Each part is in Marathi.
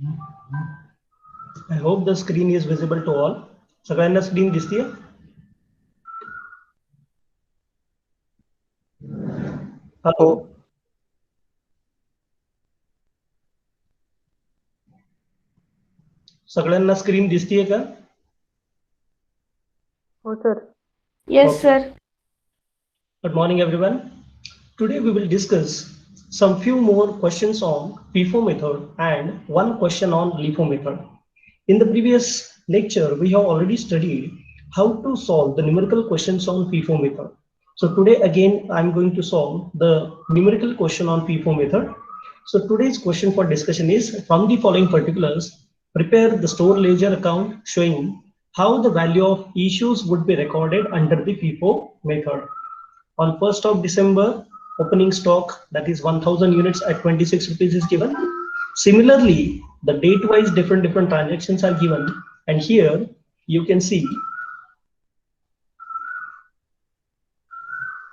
I hope the screen is visible to all. सगळ्यांना स्क्रीन दिसतीये? हॅलो, सगळ्यांना स्क्रीन दिसतीये का? हो sir. Yes, Okay. sir. Good morning, everyone. Today we will discuss some few more questions on FIFO method and one question on LIFO method. In the previous lecture, we have already studied how to solve the numerical questions on FIFO method. So today again, I'm going to solve the numerical question on FIFO method. So today's question for discussion is, from the following particulars, prepare the store ledger account showing how the value of issues would be recorded under the FIFO method. On 1st of December, opening stock, that is 1000 units at 26 rupees is given. Similarly, the date wise different transactions are given, and here you can see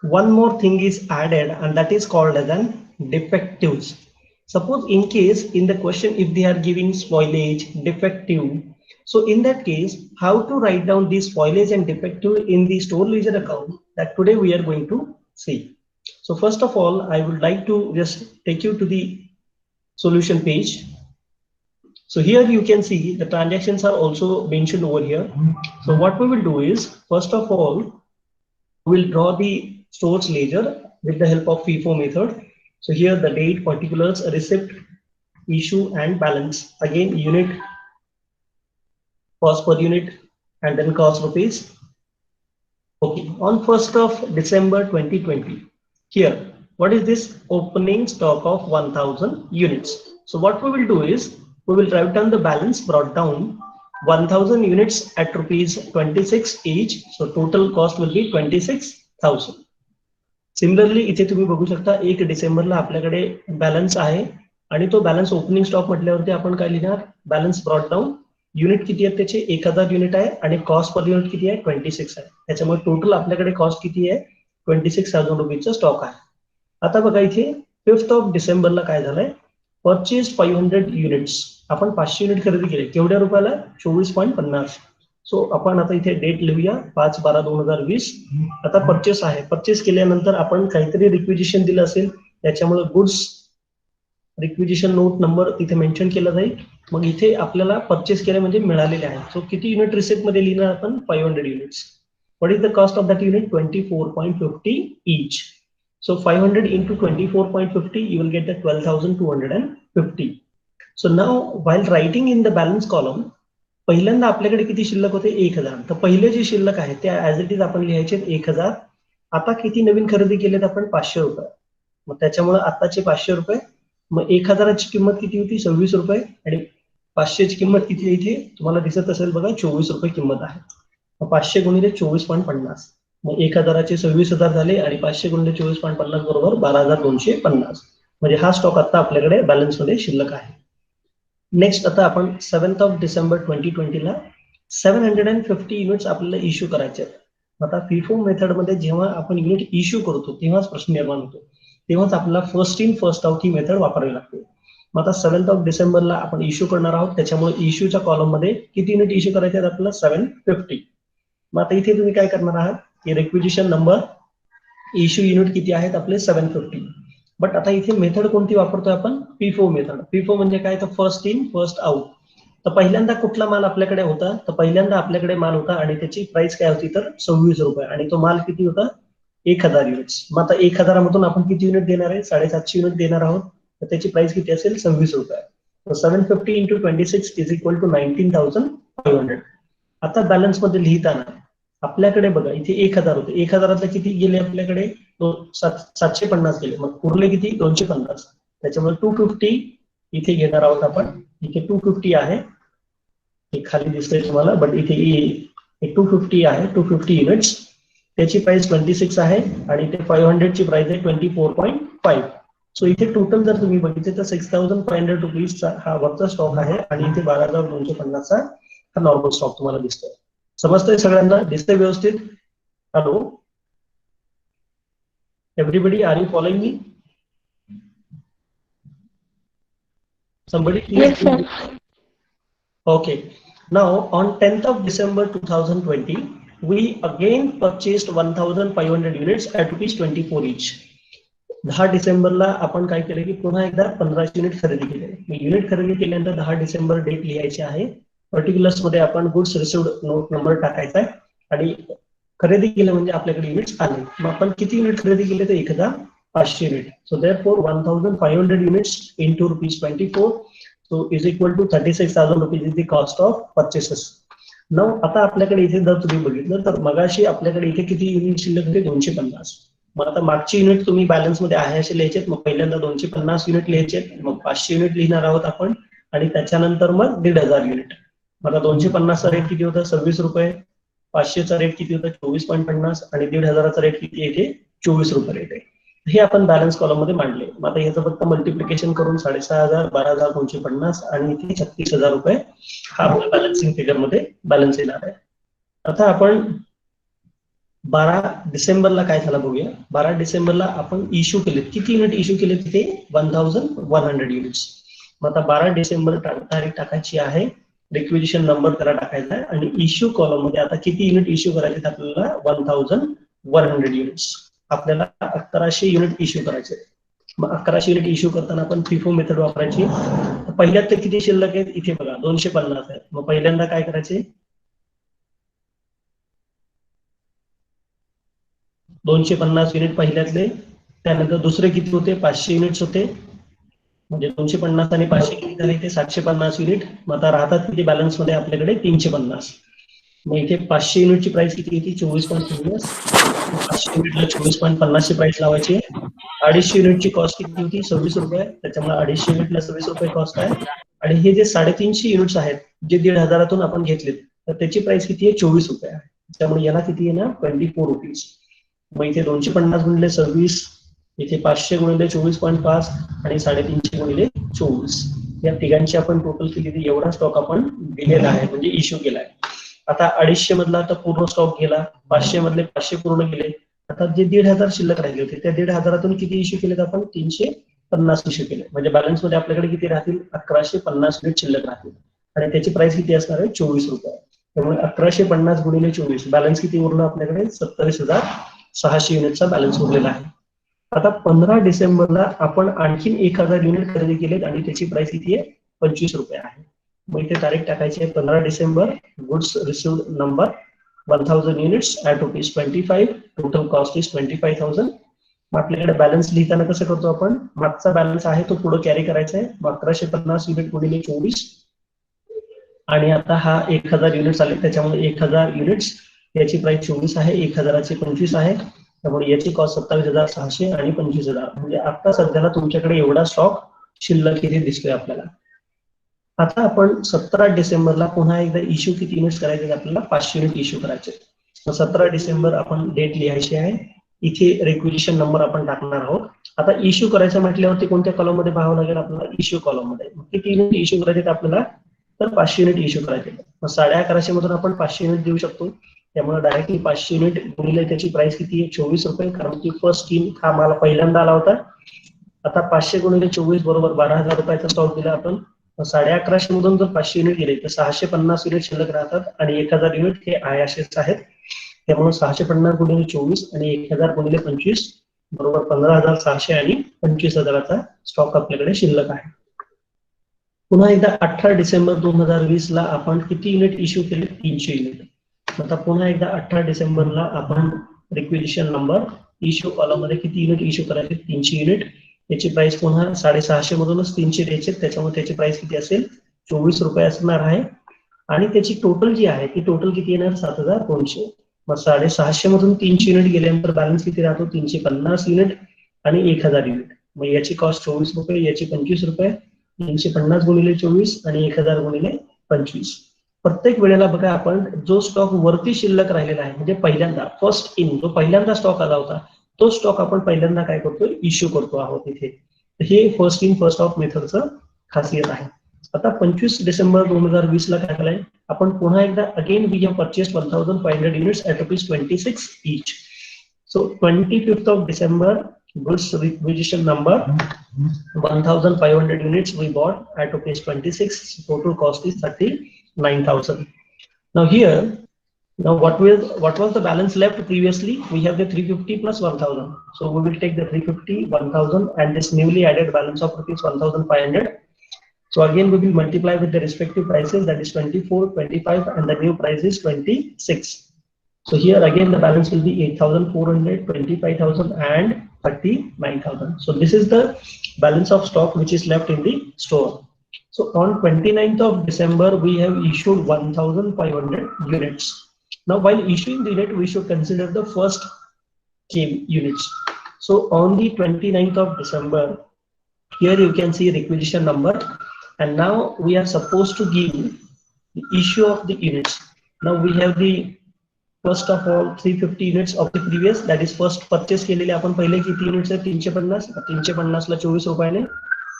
one more thing is added, and that is called as an defectives. Suppose in case in the question if they are giving spoilage, defective, so in that case how to write down this spoilage and defective in the store ledger account, that today we are going to see. So first of all, I would like to just take you to the solution page. So here you can see the transactions are also mentioned over here. So what we will do is, first of all, we'll draw the stores ledger with the help of FIFO method. So here the date, particulars, receipt, issue and balance. Again, unit, cost per unit, and then cost rupees. Okay, on 1st of December 2020, here, what is this? Opening stock of 1000 units. So what we will do is, we will write down the balance brought down 1000 units at rupees 26 each. So total cost will be 26,000. Similarly इथे तुम्ही बघू शकता 1 डिसेंबरला आपल्याकडे बॅलन्स आहे आणि तो बॅलन्स ओपनिंग स्टॉक म्हटल्यावरती आपण काय लिहिणार? बॅलन्स ब्रॉट डाऊन, युनिट किती आहेत त्याचे? 1000 युनिट आहे आणि कॉस्ट पर युनिट किती आहे? 26 आहे. त्याच्यामुळे टोटल आपल्याकडे कॉस्ट किती आहे? 26,000 रुपीजचा स्टॉक आहे. आता बघा इथे 5th ऑफ डिसेंबरला काय झालंय? Purchase 500 units. आपण 500 युनिट खरेदी केले. केवढ्या रुपयाला? 24.50. सो आपण आता इथे डेट लिहूया 5/12/2020. आता परचेस आहे. परचेस केल्यानंतर आपण काहीतरी रिक्विजिशन दिलं असेल, त्याच्यामुळे गुड्स रिक्विजिशन नोट नंबर इथे मेन्शन केला जाईल. मग इथे आपल्याला परचेस केले म्हणजे मिळालेले आहे. सो किती युनिट रिसिप्ट मध्ये लिहिणार आपण? 500 units. What is the cost of that unit? 24.50 each. So 500 into 24.50, you will get the 12,250. So now while writing in the balance column, पहिल्यांदा आपल्याकडे किती शिल्लक होते? 1000. तर पहिले जे शिल्लक आहे ते ऍज इट इज आपण लिहायचे 1000. आता किती नवीन खरेदी केलेत आपण? 500 रुपये. मग त्याच्यामुळे आताचे 500 रुपये, मग 1000ची किंमत किती होती? 26 रुपये, आणि 500ची किंमत किती आहे? इथे तुम्हाला दिसत असेल बघा, 24 रुपये किंमत आहे. 500 गुणिले 24.50, मग 1000चे 26,000 झाले आणि 500 गुणिले 24.50 बरोबर 12,250. म्हणजे हा स्टॉक आता आपल्याकडे बॅलन्स मध्ये शिल्लक आहे. नेक्स्ट आता आपण 7th ऑफ डिसेंबर 2020ला 750 युनिट्स आपल्याला इश्यू करायचे आहेत. आता फिफो मेथड मध्ये जेव्हा आपण युनिट इश्यू करतो तेव्हाच प्रश्न निर्माण होतो, तेव्हाच आपल्याला first in first out he method वापरावी लागते. मग आता 7th ऑफ डिसेंबरला आपण इश्यू करणार आहोत, त्याच्यामुळे इश्यूच्या कॉलम मध्ये किती युनिट इश्यू करायचे आहेत आपल्याला? 750. मग आता इथे तुम्ही काय करणार आहात की रिक्विजिशन नंबर, इश्यू युनिट किती आहेत आपले? 750. बट आता इथे मेथड कोणती वापरतोय आपण? FIFO method. फिफो म्हणजे काय? तर फर्स्ट इन फर्स्ट आउट. तर पहिल्यांदा कुठला माल आपल्याकडे होता? तर पहिल्यांदा आपल्याकडे माल होता आणि त्याची प्राइस काय होती? तर 26 रुपये, आणि तो माल किती होता? 1000 युनिट्स. मग आता 1000 मधून आपण किती युनिट देणार आहे? 750 युनिट देणार आहोत. तर त्याची प्राइस किती असेल? 26 रुपये. तर 750 into 26 is equal to 19,500. आता बॅलन्स मध्ये लिहिताना आपल्याकडे बघा इथे 1000 होते, 1000 किती गेले आपल्याकडे? 750 गेले. मग उरले किती? 250. त्याच्यामुळे 250 इथे घेणार आहोत आपण. इथे 250 आहे, हे खाली दिसतंय तुम्हाला, बट इथे 250 आहे. 250 युनिट्स, त्याची प्राइस 26 आहे आणि इथे 500 ची प्राइस आहे 24.5. सो इथे टोटल जर तुम्ही बघितले तर 6,500 रुपीजचा हा वरचा स्टॉक आहे आणि इथे 12,250चा हा नॉर्मल स्टॉक तुम्हाला दिसतोय. समजतंय सगळ्यांना? दिसतंय व्यवस्थित? Hello everybody, are you following me? Somebody please. Yes, sir. Okay. Now on 10th of December 2020, we again purchased 1,500 units at rupees 24 each. 10 डिसेंबरला आपण काय केलं की पुन्हा एकदा 1500 युनिट खरेदी केले. युनिट खरेदी केल्यानंतर 10 डिसेंबर डेट लिहायची आहे. पर्टिक्युलर्स मध्ये आपण गुड्स रिसिव्ड नोट नंबर टाकायचा आहे आणि खरेदी केलं म्हणजे आपल्याकडे युनिट्स आले. मग आपण किती युनिट खरेदी केले तर 1500 unit. So therefore 1500 units into rupees 24 so is equal to 36,000 rupees is the cost of purchases. Now आता आपल्याकडे इथे जर तुम्ही बघितलं तर मगाशी आपल्याकडे इथे किती युनिट शिल्लक होते 250. मग आता मागची युनिट तुम्ही बॅलन्स मध्ये आहे असे लिहायचे. मग पहिल्यांदा 250 युनिट लिहायचे, मग 500 युनिट लिहिणार आहोत आपण आणि त्याच्यानंतर मग 1,500 युनिट. मग आता 250 चा रेट किती होता 26 रुपये, 500 चा रेट किती होता 24.50 आणि 1,500 चा रेट किती येते 24 रुपये रेट आहे. हे आपण बॅलन्स कॉलम मध्ये मांडले. मग आता ह्याचं फक्त मल्टिप्लिकेशन करून 6,500, 12,250 आणि इथे 36,000 रुपये हा आपल्या बॅलन्सिंग फिगर मध्ये बॅलन्स येणार आहे. आता आपण 12 डिसेंबरला काय झालं बघूया. 12 डिसेंबरला आपण इश्यू केले, किती युनिट इश्यू केले तिथे 1,100 युनिट्स. मग आता 12 डिसेंबर तारीख टाकायची आहे, रिक्विजिशन नंबर त्याला टाकायचा आहे आणि इश्यू कॉलम मध्ये आता किती युनिट इश्यू करायचे आपल्याला 1,100 युनिट्स. आपल्याला 1100 युनिट इश्यू करायचे. मग 1100 युनिट इश्यू करताना आपण FIFO मेथड वापरायची. पहिल्यात ते किती शिल्लक आहेत इथे बघा 250 आहेत. मग पहिल्यांदा काय करायचे 250 युनिट पहिल्यातले, त्यानंतर दुसरे किती होते 500 युनिट्स होते, म्हणजे 250 आणि 500 किती झाले ते 750 युनिट. मग आता राहतात किती बॅलन्स मध्ये आपल्याकडे 350. मग इथे 500 युनिटची प्राइस किती होती 24.50. 500 युनिटला 24.50 ची प्राइस लावायची. 250 युनिटची कॉस्ट किती होती 26 रुपये, त्याच्यामुळे 250 युनिटला 26 रुपये कॉस्ट आहे. आणि हे जे 350 युनिट्स आहेत जे 1,500 आपण घेतलेत तर त्याची प्राइस किती आहे 24 रुपये आहे. त्यामुळे याला किती आहे ना 24 रुपीज. मग इथे 250 गुणिले 26, इथे 500 गुणिले 24.5 आणि 350 गुणिले 24, या तिघांची आपण टोटल केली. एवढा स्टॉक आपण दिलेला आहे म्हणजे इश्यू केलाय. आता 250 मधला आता पूर्ण स्टॉक गेला, 500 मधले 500 पूर्ण गेले. आता जे 1,500 शिल्लक राहिले होते त्या 1,500 किती इश्यू केलेत आपण 350 इश्यू केले. म्हणजे बॅलन्स मध्ये आपल्याकडे किती राहतील 1150 युनिट शिल्लक राहतील आणि त्याची प्राइस किती असणार आहे 24 रुपये. त्यामुळे 1150 गुणिले 24 बॅलन्स किती उरलं आपल्याकडे 27,600 युनिटचा बॅलन्स उरलेला आहे. आता 15 डिसेंबरला आपण आणखीन 1,000 युनिट खरेदी केलेत आणि त्याची प्राइस किती आहे 25 रुपये आहे. मग इथे तारीख टाकायची आहे 15 December, goods received number 1,000 units at rupees 25, total cost is 25,000. आपल्याकडे बॅलन्स लिहिताना कसं करतो आपण, मागचा बॅलन्स आहे तो पुढे कॅरी करायचा आहे. 1150 युनिट गुणिले 24 आणि आता हा 1,000 युनिट्स आले त्याच्यामुळे 1,000 युनिट्स याची प्राइस 24 आहे, 1,000ची 25 आहे. त्यामुळे याची कॉस्ट 27,600 आणि 25,000. म्हणजे आता सध्याला तुमच्याकडे एवढा स्टॉक शिल्लक इथे दिसतोय आपल्याला. आता आपण 17 डिसेंबरला पुन्हा एकदा इश्यू किती युनिट्स करायचे आपल्याला 500 युनिट इश्यू करायचे. 17 डिसेंबर आपण डेट लिहायची आहे, इथे रिक्विजिशन नंबर आपण टाकणार आहोत. आता इश्यू करायचं म्हटल्यावरती कोणत्या कॉलम मध्ये पाहावं लागेल आपल्याला इश्यू कॉलम मध्ये. किती युनिट इश्यू करायचे आपल्याला तर 500 युनिट इश्यू करायचे. मग 1150 मधून आपण 500 युनिट देऊ शकतो. त्यामुळे डायरेक्टली 500 युनिट गुणिले त्याची प्राइस किती आहे 24 रुपये, कारण की फर्स्ट स्कीम हा मला पहिल्यांदा आला होता. आता 500 गुणिले 24 बरोबर 12,000 रुपयाचा स्टॉक दिला आपण. 1150 मधून जर 500 युनिट गेले तर 650 युनिट शिल्लक राहतात आणि 1,000 युनिट हे आहे असेच आहेत. त्यामुळे 650 गुणिले 24 आणि 1,000 गुणिले 25 बरोबर 15,600 आणि 25,000चा स्टॉक आपल्याकडे शिल्लक आहे. पुन्हा एकदा 18 डिसेंबर 2020 ला आपण किती युनिट इश्यू केले 300 युनिट. आता पुन्हा एकदा 18 डिसेंबरला आपण रिक्विजिशन नंबर इश्यू कॉलम मध्ये किती युनिट इश्यू करायचे 300 युनिट. त्याची प्राइस पुन्हा 650 मधूनच 300 द्यायचे, त्याच्यामुळे त्याची प्राइस किती असेल 24 रुपये असणार आहे. आणि त्याची टोटल जी आहे ती टोटल किती येणार 7,200. मग 650 मधून 300 युनिट गेल्यानंतर बॅलन्स किती राहतो 350 युनिट आणि 1,000 युनिट. मग याची कॉस्ट 24 रुपये, याची 25 रुपये, 350 गुणिले 24 आणि 1,000 गुणिले 25. प्रत्येक वेळेला बघा आपण जो स्टॉक वरती शिल्लक राहिलेला आहे म्हणजे पहिल्यांदा फर्स्ट इन जो पहिल्यांदा स्टॉक आला होता तो स्टॉक आपण पहिल्यांदा काय करतो इश्यू करतो आहोत इथे. हे फर्स्ट इन फर्स्ट ऑफ मेथडचं खासियत आहे. आता 25 डिसेंबर 2020 ला काय झालंय आपण पुन्हा एकदा again we have purchased 1,500 units at ₹26 each. So 25th of December, goods requisition number 1,500 units we bought at ₹26. Total cost is 9,000. Now here, now what was the balance left previously? We have the 350 plus 1,000. So we will take the 350, 1,000 and this newly added balance of rupees 1,500. So again we will multiply with the respective prices, that is 24, 25 and the new price is 26. So here again the balance will be 8,400, 25,000 and 39,000. So this is the balance of stock which is left in the store. So on 29th of December we have issued 1,500 units. Now while issuing the unit we should consider the first units. So on the 29th of December, here you can see requisition number, and now we are supposed to give the issue of the units. Now we have the first of all 350 units of the previous, that is first purchase केलेले आपण पहिले किती युनिट्स आहे 350 ला 24 रुपयाने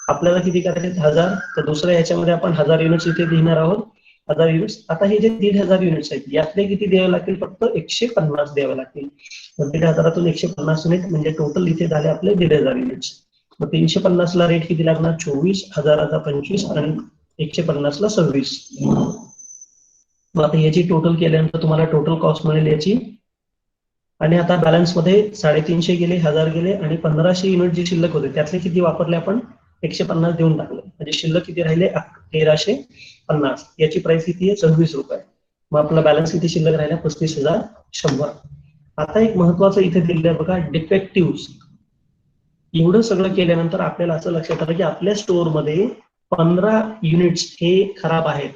आपल्याला किती करायचे 1000, तर दुसऱ्या ह्याच्यामध्ये आपण 1000 युनिट्स इथे देणार आहोत 1000 युनिट्स. आता हे जे 1500 युनिट्स आहेत यातले किती द्यावे लागतील, फक्त 150 द्यावे लागतील. 1500 150 युनिट म्हणजे टोटल इथे झाले आपले 1500 युनिट्स. मग 350 ला रेट किती लागणार 24, 1000चा 25 आणि 150 ला 26. मग आता याची टोटल केल्यानंतर तुम्हाला टोटल कॉस्ट मिळेल याची. आणि आता बॅलन्स मध्ये 350 गेले, 1000 गेले आणि 1500 युनिट जे शिल्लक होते त्यातले किती वापरले आपण 150 देऊन टाकले, म्हणजे शिल्लक किती राहिले 1350. याची प्राइस किती आहे 26 रुपये. मग आपला बॅलन्स किती शिल्लक राहिला 35,100. आता एक महत्वाचं इथे दिलेलं आहे बघा, डिफेक्टिव्ह. एवढं सगळं केल्यानंतर आपल्याला असं लक्षात आलं की आपल्या स्टोअर मध्ये 15 युनिट्स हे खराब आहेत.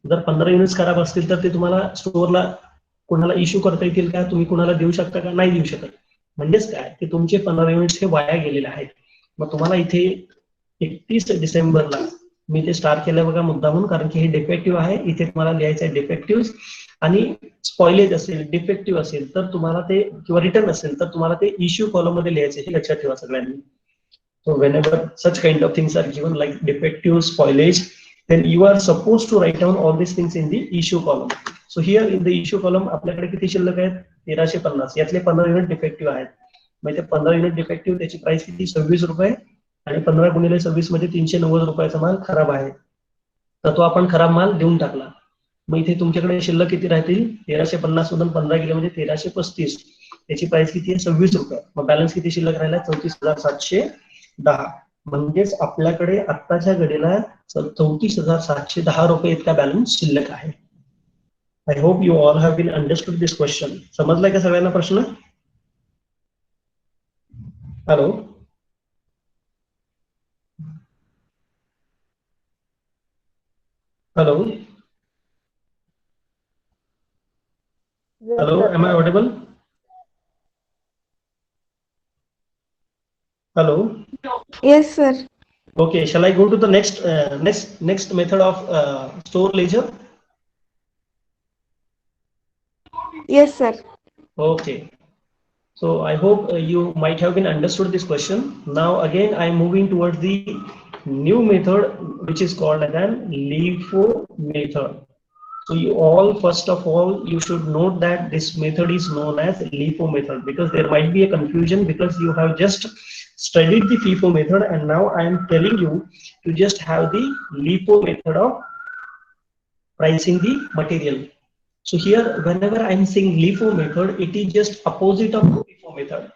जर 15 युनिट्स खराब असतील तर ते तुम्हाला स्टोअरला कोणाला इश्यू करता येतील का, तुम्ही कोणाला देऊ शकता का, नाही देऊ शकत. म्हणजेच काय की तुमचे 15 युनिट्स हे वाया गेलेले आहेत. मग तुम्हाला इथे 31 डिसेंबरला मी ते स्टार केलं बघा मुद्दामून, कारण की हे डिफेक्टिव्ह आहे. इथे तुम्हाला लिहायचं आहे डिफेक्टिव्ह, आणि स्पॉइलेज असेल डिफेक्टिव्ह असेल तर तुम्हाला ते, किंवा रिटर्न असेल तर तुम्हाला ते इश्यू कॉलम मध्ये लिहायचे, हे लक्षात ठेवा सगळ्यांनी. So whenever such kind of things are given like defective, spoilage, then you are supposed to write down all these things in the issue column. So here in the issue column आपल्याकडे किती शिल्लक आहेत 1350, यातले 15 युनिट डिफेक्टिव्ह आहेत. मग ते 15 युनिट डिफेक्टिव्ह त्याची प्राइस किती 26 रुपये, आणि 15 गुणिले 26 मध्ये 390 रुपयाचा माल खराब आहे, तर तो आपण खराब माल देऊन टाकला. मग इथे तुमच्याकडे शिल्लक किती राहतील 1350 मधून 15 गेले म्हणजे 1335, त्याची प्राइस किती आहे 26 रुपये. मग बॅलन्स किती शिल्लक राहिला 34,710. म्हणजेच आपल्याकडे आत्ताच्या घडीला 34,710 रुपये इतका बॅलन्स शिल्लक आहे. I hope you all have been understood this question. समजलाय का सगळ्यांना प्रश्न? Hello hello hello, am I audible? Hello. Yes, sir. Okay, shall I go to the next method of store ledger? Yes, sir. Okay. So I hope you might have been understood this question. Now again I am moving towards the new method which is called as an LIFO method. So you all, first of all, you should note that this method is known as LIFO method, because there might be a confusion because you have just studied the FIFO method and now I am telling you to just have the LIFO method of pricing the material. So here whenever I am saying LIFO method, it is just opposite of FIFO method.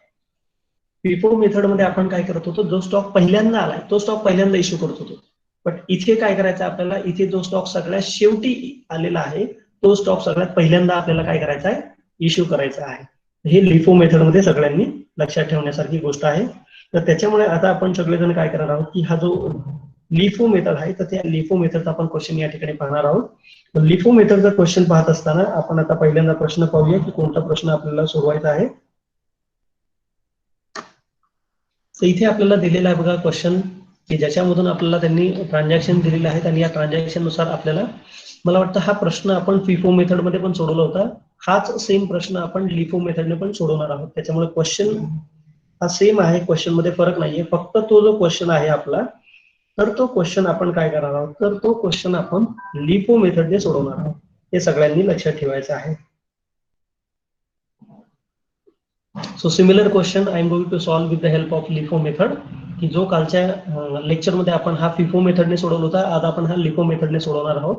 FIFO method मध्ये आपण काय करत होतो, जो स्टॉक पहिल्यांदा आलाय तो स्टॉक पहिल्यांदा इश्यू करत होतो. बट इथे काय करायचं आपल्याला, इथे जो स्टॉक सगळ्यात शेवटी आलेला आहे तो स्टॉक सगळ्यात पहिल्यांदा आपल्याला काय करायचा आहे, इश्यू करायचा आहे. हे लिफो मेथड मध्ये सगळ्यांनी लक्षात ठेवण्यासारखी गोष्ट आहे. तर त्याच्यामुळे आता आपण सगळेजण काय करणार आहोत की हा जो लिफो मेथड आहे तर त्या लिफो मेथडचा आपण क्वेश्चन या ठिकाणी पाहणार आहोत. लिफो मेथडचा क्वेश्चन पाहत असताना आपण आता पहिल्यांदा प्रश्न पाहूया की कोणता प्रश्न आपल्याला सोडवायचा आहे. तर इथे आपल्याला दिलेला आहे बघा क्वेश्चन की ज्याच्यामधून आपल्याला त्यांनी ट्रान्झॅक्शन दिलेले आहेत आणि या ट्रान्झॅक्शन नुसार आपल्याला, मला वाटतं हा प्रश्न आपण फिफो मेथड मध्ये पण सोडवला होता, हाच सेम प्रश्न आपण लिफो मेथडने पण सोडवणार आहोत. त्याच्यामुळे क्वेश्चन हा सेम आहे, क्वेश्चन मध्ये फरक नाहीये. फक्त तो जो क्वेश्चन आहे आपला, तर तो क्वेश्चन आपण काय करणार आहोत, तर तो क्वेश्चन आपण लिफो मेथडने सोडवणार आहोत. हे सगळ्यांनी लक्षात ठेवायचं आहे. So similar question I am going to solve with the help of LIFO method, की जो कालच्या लेक्चर मध्ये आपण हा FIFO मेथडने सोडवला होता, आज आपण हा LIFO मेथडने सोडवणार आहोत.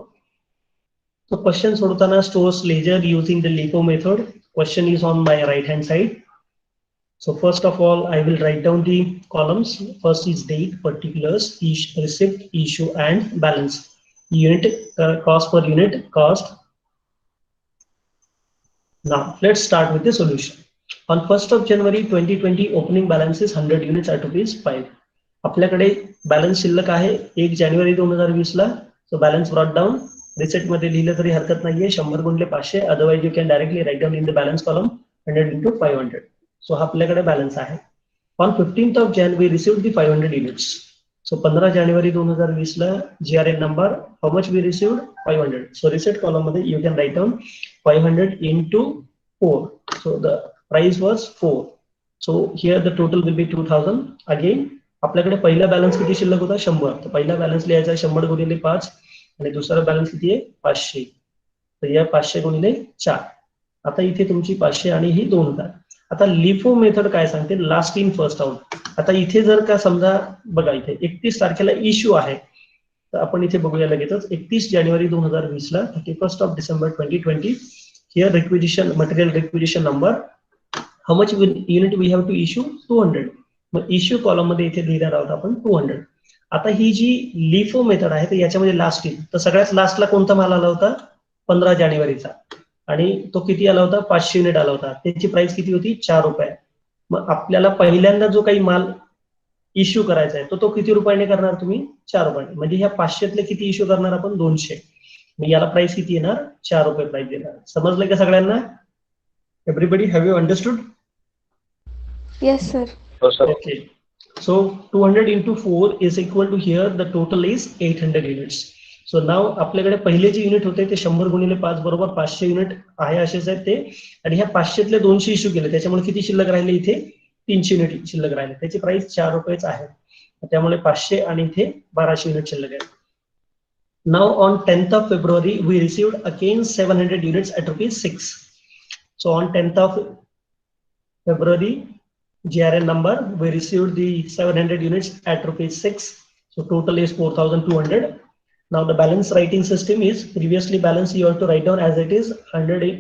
So question सोडवताना stores ledger using the LIFO method. Question is on my right hand side. So first of all, I will write down the columns. First is date, particulars, receipt, issue, and balance. Unit, cost per unit, cost. Now let's start with the solution. On 1st of January 2020, opening balance is 100 units at ₹5. आपल्याकडे बॅलन्स शिल्लक आहे 1 जानेवारी 2020 ला. So balance brought down reset मध्ये लिहिलं तरी हरकत नाहीये, 100 गुणिले 500. Otherwise you can directly write down in the balance column 100 into 500. So हा आपल्याकडे बॅलन्स आहे. On 15th of Jan we received the 500 units. So 15 जानेवारी 2020 ला GRN number, how much we received? 500. So receipt column मध्ये you can write down 500 into 4. So the price was 4. So here the total will be 2000. Again आपल्याकडे पहिला बॅलन्स किती शिल्लक होता? 100. तर पहिला बॅलन्स लिहायचा 100 गुणिले 5 आणि दुसरा बॅलन्स किती आहे? 500. तर या 500 गुणिले 4. आता इथे तुमची 500 आणि ही 2 होतात. आता लिफो मेथड काय सांगते? Last in first out. आता इथे जर का समजा बघा इथे 31 तारखेला इश्यू आहे, तर आपण इथे बघूया लगेचच 31 जानेवारी 2020 ला 31st of December 2020 here requisition material requisition number, how much unit we have to issue? 200. मग इश्यू कॉलम मध्ये इथे लिहिणार आहोत आपण 200. आता ही जी लिफो मेथड आहे तर याच्यामध्ये लास्ट इन, तर सगळ्यात लास्टला कोणता माल आला होता? 15 जानेवारीचा, आणि तो किती आला होता? 500 युनिट आला होता. त्याची प्राइस किती होती? ₹4. मग आपल्याला पहिल्यांदा जो काही माल इश्यू करायचा आहे तो किती रुपयाने करणार तुम्ही? ₹4. म्हणजे ह्या 500तले किती इश्यू करणार आपण? 200. मग याला प्राइस किती येणार? ₹4 प्राइस देणार. समजलंय का सगळ्यांना? Everybody have you understood? Yes, sir. Okay. So 200 into 4 is equal to here the total is 800 units. So now आपल्याकडे पहिले जे युनिट होते ते 100 गुणिले 5 बरोबर 500 युनिट आहे असेच आहेत ते, आणि ह्या 500तले 200 इश्यू केले, त्याच्यामुळे किती शिल्लक राहिले? इथे 300 युनिट शिल्लक राहिले. त्याची प्राइस ₹4 आहे, त्यामुळे 500 आणि इथे 1200 युनिट शिल्लक आहे. Now on 10th of February we received again 700 units at ₹6. So on 10th of February GRN number, we received the 700 units at ₹6. So total is 4200. Now the balance writing system is previously balance you have to write down as it is 100,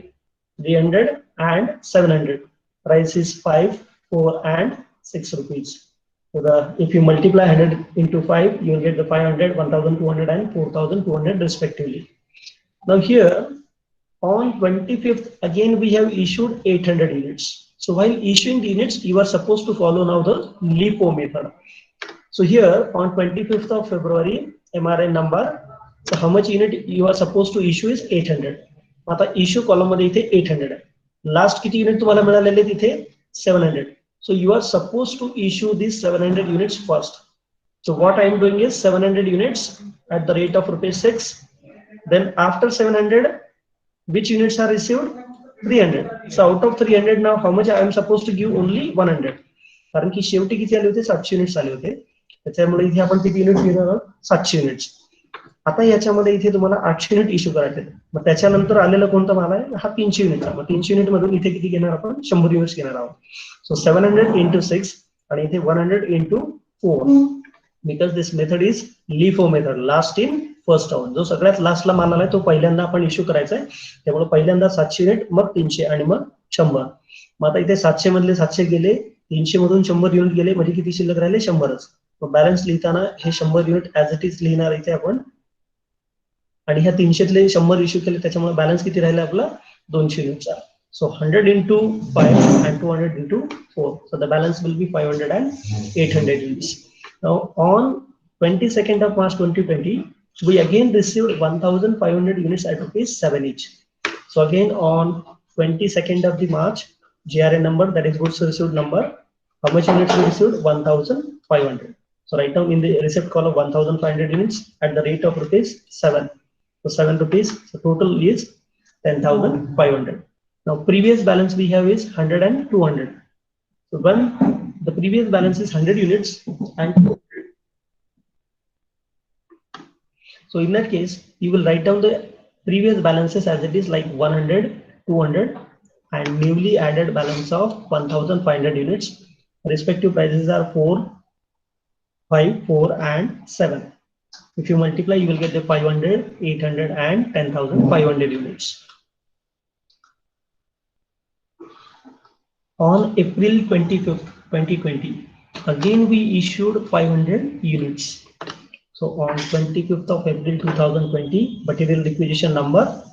300 and 700. Price is 5, 4 and 6 rupees. So if you multiply 100 into 5, you will get the 500, 1200 and 4200 respectively. Now here on 25th again we have issued 800 units. So while issuing the units, you are supposed to follow now the LIFO method. So here on 25th of February, MRN number, so how much unit you are supposed to issue is 800. आता issue column मध्ये इथे 800 आहे. Last किती unit तुम्हाला मिळालेले तिथे? 700. So you are supposed to issue these 700 units first. So what I am doing is 700 units at the rate of ₹6. Then after 700, which units are received? 300. So out of 300 now how much I am supposed to give? Only 100. कारण की शेवटी किती आले होते? 700 युनिट्स आले होते. त्याच्यामुळे इथे आपण किती युनिट घेणार आहोत? 700 युनिट्स. आता याच्यामध्ये इथे तुम्हाला 800 युनिट इश्यू करायचे. मग त्याच्यानंतर आलेला कोणता माल आहे? हा 300 युनिटचा. मग 300 युनिट मधून इथे किती घेणार आपण? 100 युनिट्स घेणार आहोत. सो 700 into 6 आणि इथे 100 into 4, because this method is LIFO method, last in first out. जो सगळ्यात लास्टला माल आलाय तो पहिल्यांदा आपण इश्यू करायचा आहे, त्यामुळे पहिल्यांदा 700 युनिट, मग 300 आणि मग 100. मग आता इथे 700 मधले 700 गेले, 300 मधून 100 युनिट गेले, म्हणजे किती शिल्लक राहिले? 100च. मग बॅलन्स लिहिताना हे 100 युनिट ऍज इट इज लिहिणार इथे आपण, आणि ह्या 300तले 100 इश्यू केले, त्याच्यामुळे बॅलन्स किती राहिला आपला? 200 युनिटचा. So 100 into 5 and 200 into 4. So the balance will be 500 and 800 units. Now on 22nd of March 2020, we again received 1500 units at ₹7 each. So again on 22nd of the March, GRN number, that is goods received number, how much units we received? 1500. So write down in the receipt column 1500 units at the rate of ₹7. So 7 rupees. So total is 10,500. Now previous balance we have is 100 and 200. So when the previous balance is 100 units and 200. So in that case, you will write down the previous balances as it is, like 100, 200 and newly added balance of 1500 units. Respective prices are 4, 5, 4 and 7. If you multiply, you will get the 500, 800 and 10,500 units. On April 25th, 2020, again we issued 500 units. So on 25th of April 2020, material requisition number,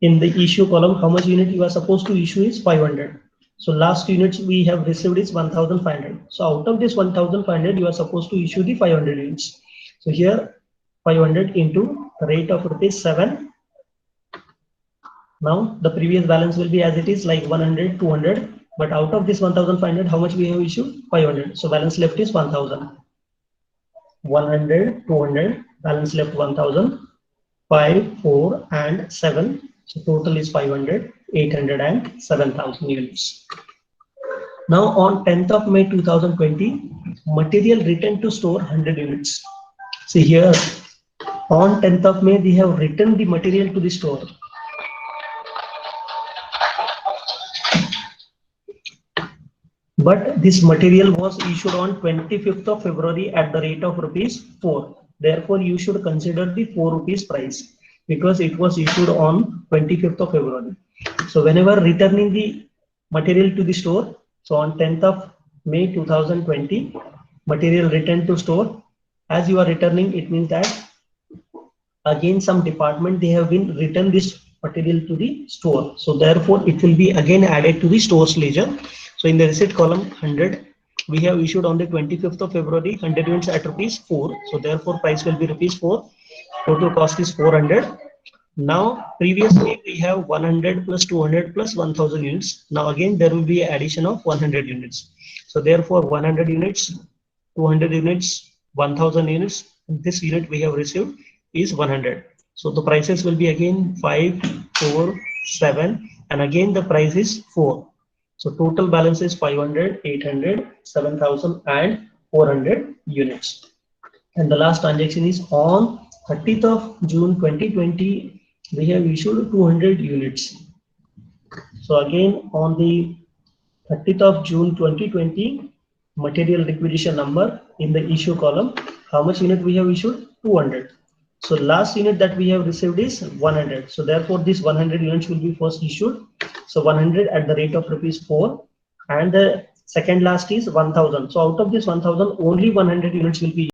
in the issue column, how much unit you are supposed to issue is 500. So last units we have received is 1,500. So out of this 1,500, you are supposed to issue the 500 units. So here 500 into the rate of ₹7. Now the previous balance will be as it is, like 100, 200. But out of this 1,500, how much we have issued? 500. So balance left is 1,000. 100, 200, balance left 1,000. 5, 4 and 7. So total is 500, 800 and 7,000 units. Now on 10th of May 2020, material returned to store 100 units. See here, on 10th of May, they have returned the material to the store. But this material was issued on 25th of February at the rate of ₹4. Therefore, you should consider the ₹4 price because it was issued on 25th of February. So whenever returning the material to the store, so on 10th of May 2020, material returned to store. As you are returning, it means that again some department they have been returned this material to the store. So therefore, it will be again added to the store's ledger. So in the receipt column 100, we have issued on the 25th of February 100 units at ₹4. So therefore, price will be ₹4. Total cost is 400. Now previously we have 100 plus 200 plus 1,000 units. Now again there will be addition of 100 units. So therefore 100 units, 200 units, 1,000 units. This unit we have received is 100. So the prices will be again 5, 4, 7, and again the price is 4. So total balance is 500, 800, 7,000 and 400 units. And the last transaction is on 30th of June 2020, we have issued 200 units. So again on the 30th of June 2020, material requisition number, in the issue column, how much unit we have issued? 200. So last unit that we have received is 100. So therefore this 100 units will be first issued. So 100 at the rate of ₹4, and the second last is 1,000. So out of this 1,000, only 100 units will be